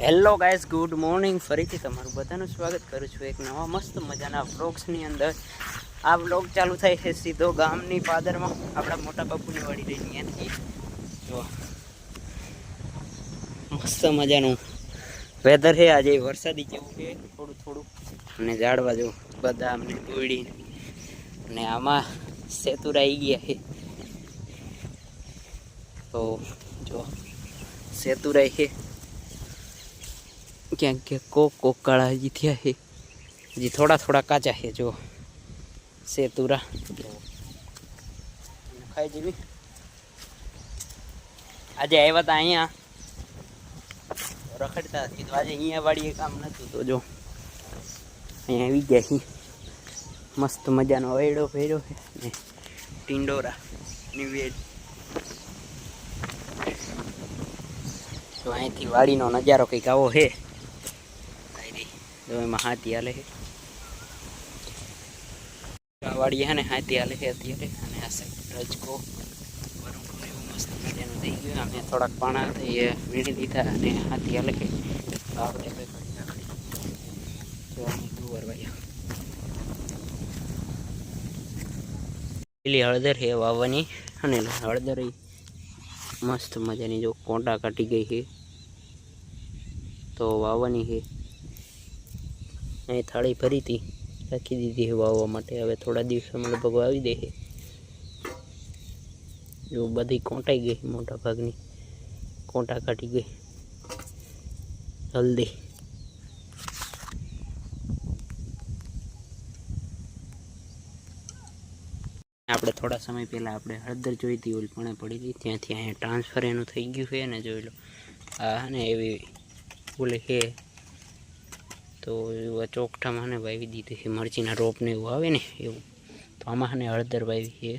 Hello guys, good morning. ફરીથી તમારું બધાનું સ્વાગત કરું છું એક નવા મસ્ત મજાના વ્લોગ્સની અંદર. આ વ્લોગ ચાલુ થાય છે સીધો ગામની પાદરમાં, આપણા મોટા બાપુની વાડી રહીને એનાથી. જો મસ્ત મજાનું વેધર છે આજે, વરસાદી જેવું છે થોડું થોડું, અને ઝાડવા જેવું બધા અમને દોડી, અને આમાં સેતુરા આવી ગયા છે. તો જો સેતુરા છે ક્યાંક ક્યાંક કોક કાળા હજી થયા છે, હજી થોડા થોડા કાચા છે. જો સેતુરા ખાઈ જેવી. આજે આવ્યા હતા અહીંયા રખડતા, કીધું આજે અહીંયા વાળીએ કામ નતું, તો જો અહીંયા આવી ગયા છીએ. મસ્ત મજાનો અયડો ભર્યો છે ને ટીંડોરા નિવેદ. તો અહીંથી વાડીનો નજારો કંઈક આવો છે. તો એમાં હાથી હાલે છે, વાડીએ છે ને હાથી હાલે છે અત્યારે. અને આ સાઈડ રજકો બરોબર એવું મસ્ત મજાનું થઈ ગયું. અમે થોડાક પાણા હતા એ વીણી લીધા અને હાથી હાલે છે. આપણે પેલી હળદર છે વાવવાની, અને હળદર મસ્ત મજાની જો કોંટા કાઢી ગઈ છે, તો વાવવાની છે. અહીં થાળી ભરી હતી, રાખી દીધી છે વાવવા માટે. હવે થોડા દિવસોમાં લગભગ વાવી દે છે. જો બધી કોંટાઈ ગઈ, મોટા ભાગની કોંટા કાઢી ગઈ. હલ્દી આપણે થોડા સમય પહેલાં આપણે હળદર જોઈ હતી, ઓલી પણ પડી હતી, ત્યાંથી અહીંયા ટ્રાન્સફર એનું થઈ ગયું છે. ને જોઈ લો આ ને એવી બોલે છે, તો ચોકઠામાં ને વાવી દીધી છે. મરચીના રોપને એવું આવે ને એવું. તો આમાં ને હળદર વાવી છે.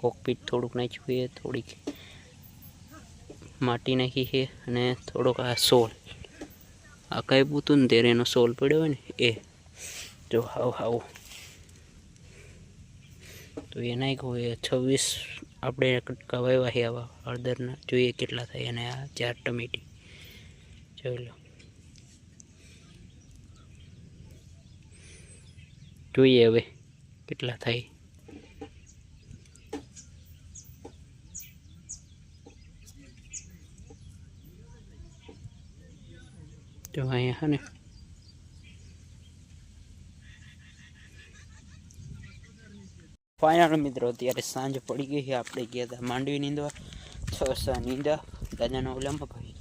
કોકપીટ થોડુંક નાખ્યું છે, થોડીક માટી નાખી છે, અને થોડોક આ સોલ, આ કાંઈ પૂતું ને ત્યારે એનો સોલ પડ્યો હોય ને એ જો હાવ. તો એ નાખ્યું એ 26 આપણે કટકા વાવ્યા છે આવા હળદરના. જોઈએ કેટલા થાય. અને આ 4 ટમેટી જોઈ લો, જોઈએ હવે કેટલા થાય. તો અહીંયા હા ને ફાઇનલ મિત્રો, અત્યારે સાંજ પડી ગઈ છે. આપણે ગયા હતા માંડવી નીંદવા, 6 નીંદા દાદાના ઓલામાં ભાઈ.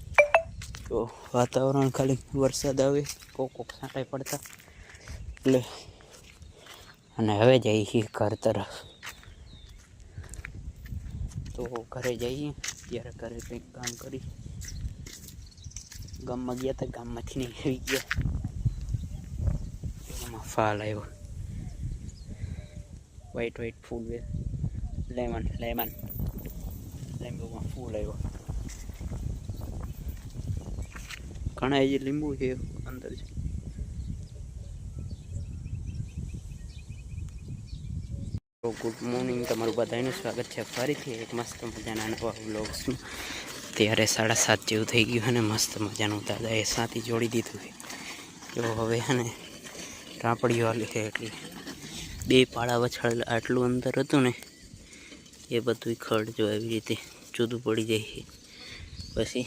તો વાતાવરણ ખાલી વરસાદ આવે, કોક છાંટાઈ પડતા એટલે. અને હવે જઈએ છીએ ઘર તરફ. તો ઘરે જઈએ ત્યારે ઘરે કંઈક કામ કરી. ગામમાં ગયા હતા, ગામમાંથી નહીં આવી ગયા. એમાં ફાલ આવ્યો, વ્હાઈટ ફૂલ, લેમનમાં ફૂલ આવ્યો. ઘણા જે લીંબુ છે અંદર છે. ગુડ મોર્નિંગ, તમારું બધાનું સ્વાગત છે ફરીથી એક મસ્ત મજાના નવા વ્લોગ્સમાં. ત્યારે 7:30 જેવું થઈ ગયું, અને મસ્ત મજાનું દાદાએ સાથી જોડી દીધું છે. તો હવે છે ને રાપડીઓ હાલી છે, એટલે 2 પાળા વછળ આટલું અંતર હતું ને એ બધું ખડ જો એવી રીતે જુદું પડી જાય છે. પછી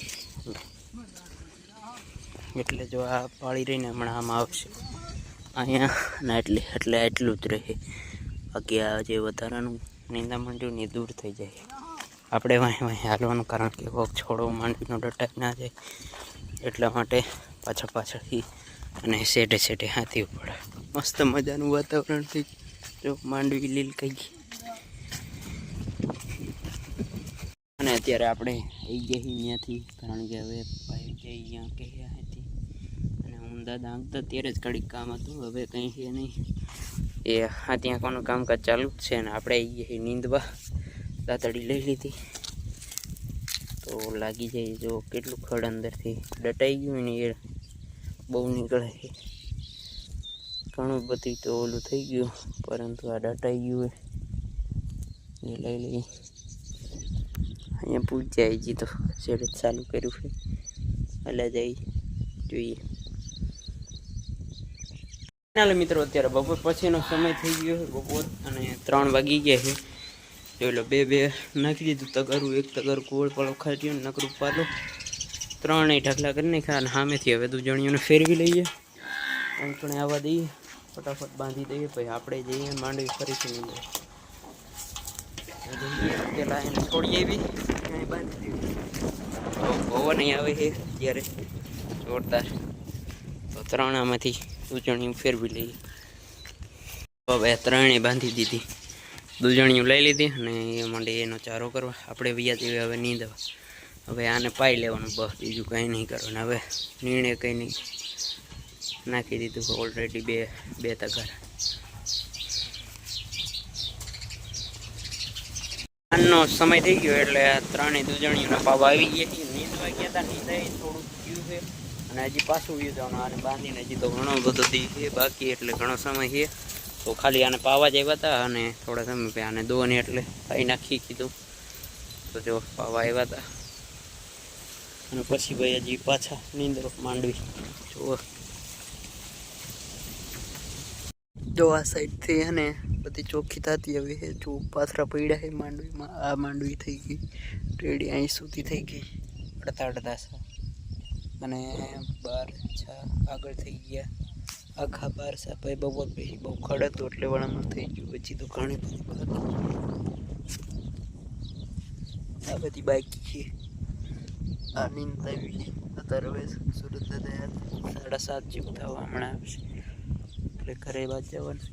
એટલે જો આ પાળી રહીને હમણાં આમાં આવશે અહીંયા, ના એટલે એટલું જ રહે. બાકી આ જે વધારાનું નીંદા માંડ્યું ને એ દૂર થઈ જાય. આપણે વાંહે હાલવાનું, કારણ કે કોક છોડો માંડવીનો ડટાઈ ના જાય, એટલા માટે પાછળથી અને સેટે હાથી પડે. મસ્ત મજાનું વાતાવરણ થઈ. જો માંડવી લીલ કહી ગઈ. અને અત્યારે આપણે આવી ગયા અહીંયાથી, કારણ કે હવે ભાઈ જઈ અહીંયા કે અહીંયાથી. અને હું દાદા આંકતા ત્યારે જ ઘડીક કામ હતું, હવે કંઈ છે નહીં. એ હા ત્યાં કોનું કામકાજ ચાલુ જ છે. ને આપણે આવી ગયા નીંદવા, દાતડી લઈ લીધી તો લાગી જાય. જો કેટલું ખડ અંદરથી ડટાઈ ગયું ને એ બહુ નીકળે છે. ઘણું બધું તો ઓલું થઈ ગયું, પરંતુ આ ડટાઈ ગયું એ લઈ લઈ. અહીંયા પૂછ જાય, હજી તો શેડ ચાલુ કર્યું છે, એટલે જાય જોઈએ. ચાલો મિત્રો, અત્યારે બપોર પછીનો સમય થઈ ગયો છે, બપોર અને 3 વાગી ગયા છે. જોઈ લો, બે નાખી દીધું તગારું, એક તગારું કોળ પાલો ખાઈ ગયો, નકરું પાલો 3 ઢગલા કરી નાખ્યા. અને સામેથી હવે દૂજણીઓને ફેરવી લઈએ, અંકણે આવવા દઈએ, ફટાફટ બાંધી દઈએ, પછી આપણે જઈએ માંડવી ફરીથી નીકળે પેલા એને છોડી આવી બાંધી દઈએ. પવન અહીં આવે છે ત્યારે જોરદાર, તો 3 આમાંથી દૂજણીઓ ફેરવી લઈએ. હવે 3 બાંધી દીધી, દૂજણીઓ લઈ લીધી અને એ માટે એનો ચારો કરવા આપણે વ્યાજ હવે નીંદવા. હવે આને પાઈ લેવાનું, બસ બીજું કંઈ નહીં કરવાનું. હવે નિર્ણય કંઈ નહીં, નાખી દીધું ઓલરેડી બે તગાર. આનો સમય થઈ ગયો એટલે 3 દૂજણીઓના પાવા આવી ગયા છે. નીંદવા ગયા હતા, નીંદાય થોડુંક થયું છે અને હજી પાછું વ્યૂ જવાનું. આને બાંધીને હજી તો ઘણો બધો છે બાકી, એટલે ઘણો સમય છે. તો ખાલી આને પાવા જ આવ્યા હતા અને થોડા સમય પછી આને દોને એટલે પાઈ નાખી કીધું. તો જો પાવા આવ્યા હતા અને પછી ભાઈ હજી પાછા નીંદરો માંડવી. જો આ સાઈડથી અને બધી ચોખ્ખી થતી હવે જો પાથરા પડ્યા છે માંડવીમાં. આ માંડવી થઈ ગઈ રેડી, અહીં સુધી થઈ ગઈ અડધા અને 12 આગળ થઈ ગયા આખા 12 ભાઈ. બપોર પછી બહુ ખડ હતું એટલે વળામણ થઈ ગયું. પછી તો ઘણી બધી આ બધી બાકી છે. આ નીંદાવી અત્યારે હવે સુરત 7:30 જેવું થવા હમણાં આવશે એટલે ઘરે બાદ જવાનું.